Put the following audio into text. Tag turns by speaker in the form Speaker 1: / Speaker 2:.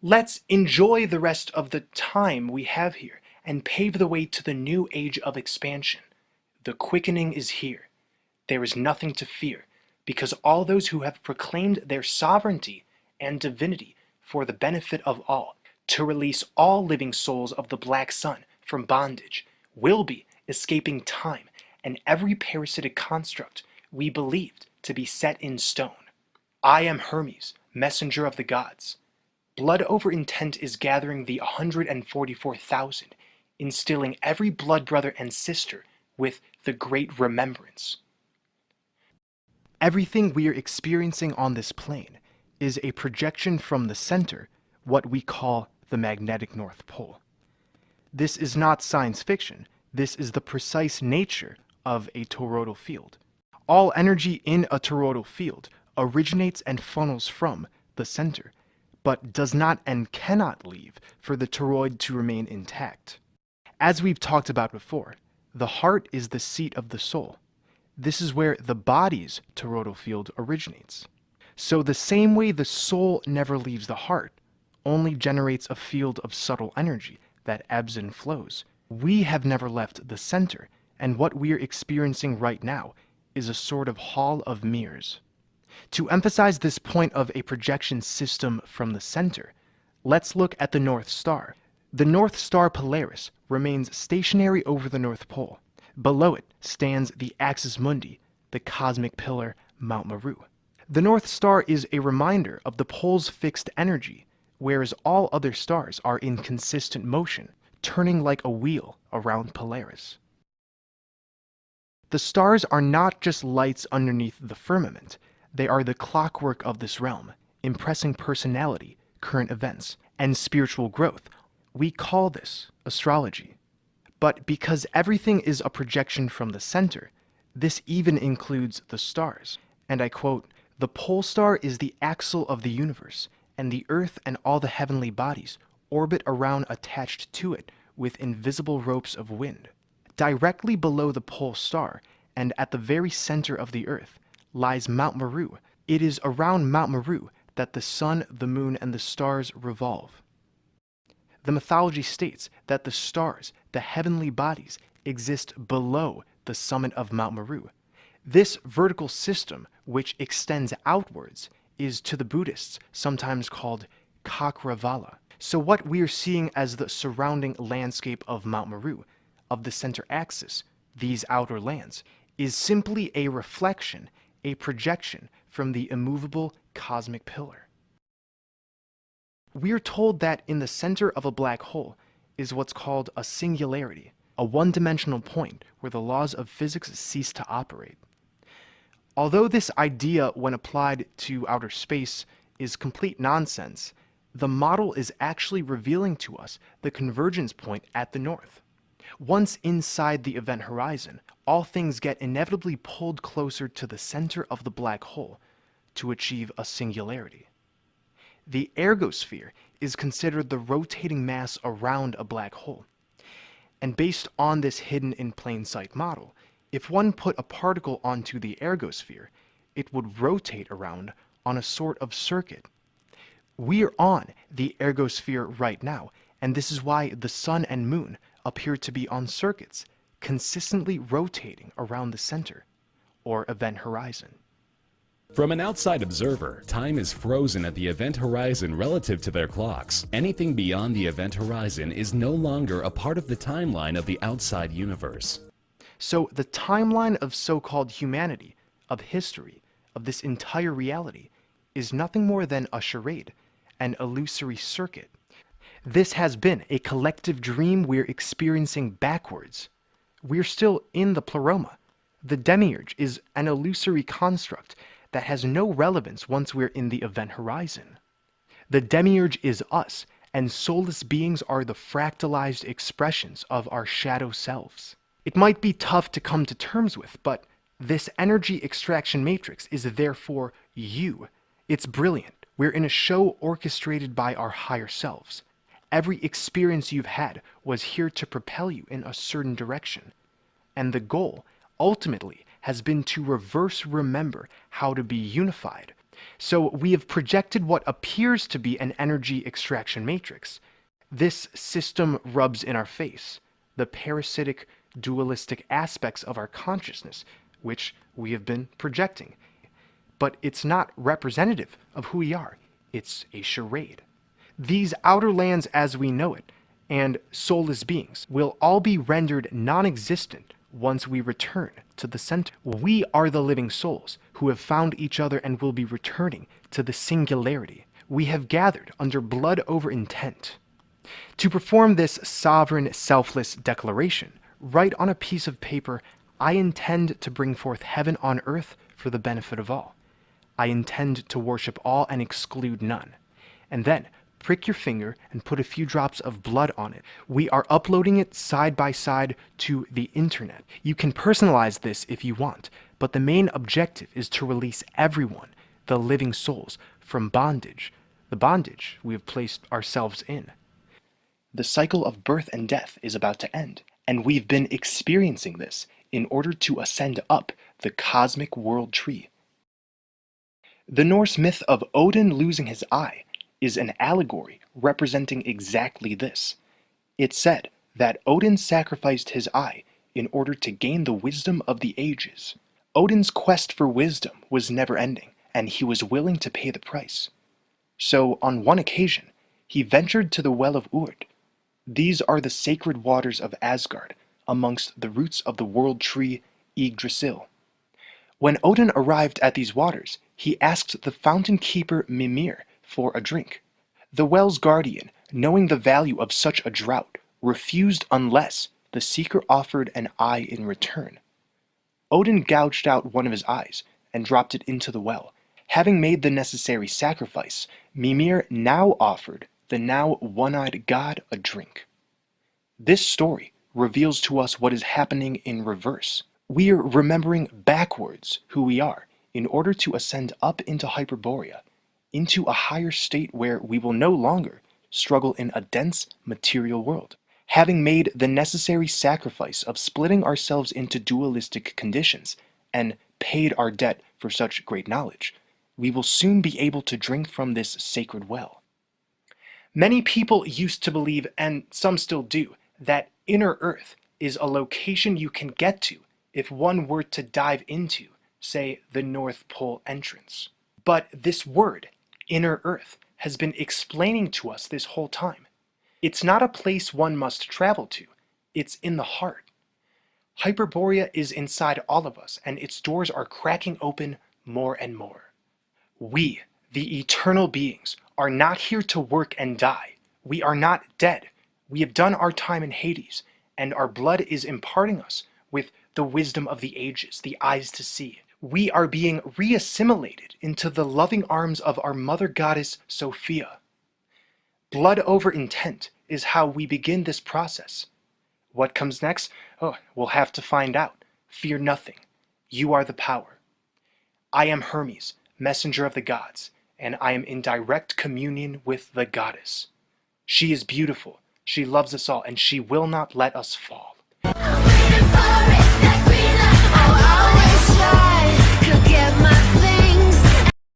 Speaker 1: Let's enjoy the rest of the time we have here and pave the way to the new age of expansion. The quickening is here. There is nothing to fear, because all those who have proclaimed their sovereignty and divinity for the benefit of all, to release all living souls of the Black Sun from bondage, will be escaping time and every parasitic construct we believed to be set in stone. I am Hermes, messenger of the gods. Blood over intent is gathering the 144,000, instilling every blood brother and sister with the great remembrance. Everything we are experiencing on this plane is a projection from the center, what we call the magnetic North Pole. This is not science fiction. This is the precise nature of a toroidal field. All energy in a toroidal field originates and funnels from the center, but does not and cannot leave for the toroid to remain intact. As we've talked about before, the heart is the seat of the soul. This is where the body's toroidal field originates. So the same way the soul never leaves the heart, only generates a field of subtle energy that ebbs and flows, we have never left the center, and what we're experiencing right now is a sort of hall of mirrors. To emphasize this point of a projection system from the center, let's look at the North Star. The North Star Polaris remains stationary over the North Pole. Below it stands the Axis Mundi, the cosmic pillar Mount Meru. The North Star is a reminder of the pole's fixed energy, whereas all other stars are in consistent motion, turning like a wheel around Polaris. The stars are not just lights underneath the firmament, they are the clockwork of this realm, impressing personality, current events, and spiritual growth. We call this astrology. But because everything is a projection from the center, this even includes the stars. And I quote, "The pole star is the axle of the universe, and the earth and all the heavenly bodies orbit around attached to it with invisible ropes of wind." Directly below the pole star, and at the very center of the earth, lies Mount Meru. It is around Mount Meru that the sun, the moon, and the stars revolve. The mythology states that the stars, the heavenly bodies, exist below the summit of Mount Meru. This vertical system, which extends outwards, is to the Buddhists sometimes called Cakravala. So what we are seeing as the surrounding landscape of Mount Meru, of the center axis, these outer lands, is simply a reflection, a projection from the immovable cosmic pillar. We are told that in the center of a black hole is what's called a singularity, a one-dimensional point where the laws of physics cease to operate. Although this idea, when applied to outer space, is complete nonsense, the model is actually revealing to us the convergence point at the north. Once inside the event horizon, all things get inevitably pulled closer to the center of the black hole to achieve a singularity. The ergosphere is considered the rotating mass around a black hole. And based on this hidden in plain sight model, if one put a particle onto the ergosphere, it would rotate around on a sort of circuit. We are on the ergosphere right now, and this is why the sun and moon appear to be on circuits, consistently rotating around the center, or event horizon.
Speaker 2: From an outside observer, time is frozen at the event horizon relative to their clocks. Anything beyond the event horizon is no longer a part of the timeline of the outside universe.
Speaker 1: So the timeline of so-called humanity, of history, of this entire reality, is nothing more than a charade, an illusory circuit. This has been a collective dream we're experiencing backwards. We're still in the pleroma. The demiurge is an illusory construct that has no relevance once we're in the event horizon. The demiurge is us, and soulless beings are the fractalized expressions of our shadow selves. It might be tough to come to terms with, but this energy extraction matrix is therefore you. It's brilliant. We're in a show orchestrated by our higher selves. Every experience you've had was here to propel you in a certain direction. And the goal, ultimately, has been to reverse remember how to be unified, So we have projected what appears to be an energy extraction matrix. This system rubs in our face the parasitic, dualistic aspects of our consciousness, which we have been projecting. But it's not representative of who we are. It's a charade. These outer lands as we know it, and soulless beings, will all be rendered non-existent once we return to the center. We are the living souls who have found each other and will be returning to the singularity. We have gathered under blood over intent. To perform this sovereign, selfless declaration, write on a piece of paper, I intend to bring forth heaven on earth for the benefit of all. I intend to worship all and exclude none. And then, prick your finger and put a few drops of blood on it. We are uploading it side by side to the internet. You can personalize this if you want, but the main objective is to release everyone, the living souls, from bondage, the bondage we have placed ourselves in. The cycle of birth and death is about to end, and we've been experiencing this in order to ascend up the cosmic world tree. The Norse myth of Odin losing his eye is an allegory representing exactly this. It's said that Odin sacrificed his eye in order to gain the wisdom of the ages. Odin's quest for wisdom was never-ending, and he was willing to pay the price. So, on one occasion, he ventured to the Well of Urd. These are the sacred waters of Asgard, amongst the roots of the world tree Yggdrasil. When Odin arrived at these waters, he asked the fountain keeper Mimir for a drink. The well's guardian, knowing the value of such a draught, refused unless the seeker offered an eye in return. Odin gouged out one of his eyes and dropped it into the well. Having made the necessary sacrifice, Mimir now offered the now one-eyed god a drink. This story reveals to us what is happening in reverse. We are remembering backwards who we are in order to ascend up into Hyperborea, into a higher state where we will no longer struggle in a dense material world. Having made the necessary sacrifice of splitting ourselves into dualistic conditions and paid our debt for such great knowledge, we will soon be able to drink from this sacred well. Many people used to believe, and some still do, that Inner Earth is a location you can get to if one were to dive into, say, the North Pole entrance. But this word, Inner Earth, has been explaining to us this whole time. It's not a place one must travel to, it's in the heart. Hyperborea is inside all of us, and its doors are cracking open more and more. We, the eternal beings, are not here to work and die. We are not dead. We have done our time in Hades, and our blood is imparting us with the wisdom of the ages, the eyes to see. We are being reassimilated into the loving arms of our mother goddess Sophia. Blood over intent is how we begin this process. What comes next? Oh, we'll have to find out. Fear nothing. You are the power. I am Hermes, messenger of the gods, and I am in direct communion with the goddess. She is beautiful, she loves us all, and she will not let us fall.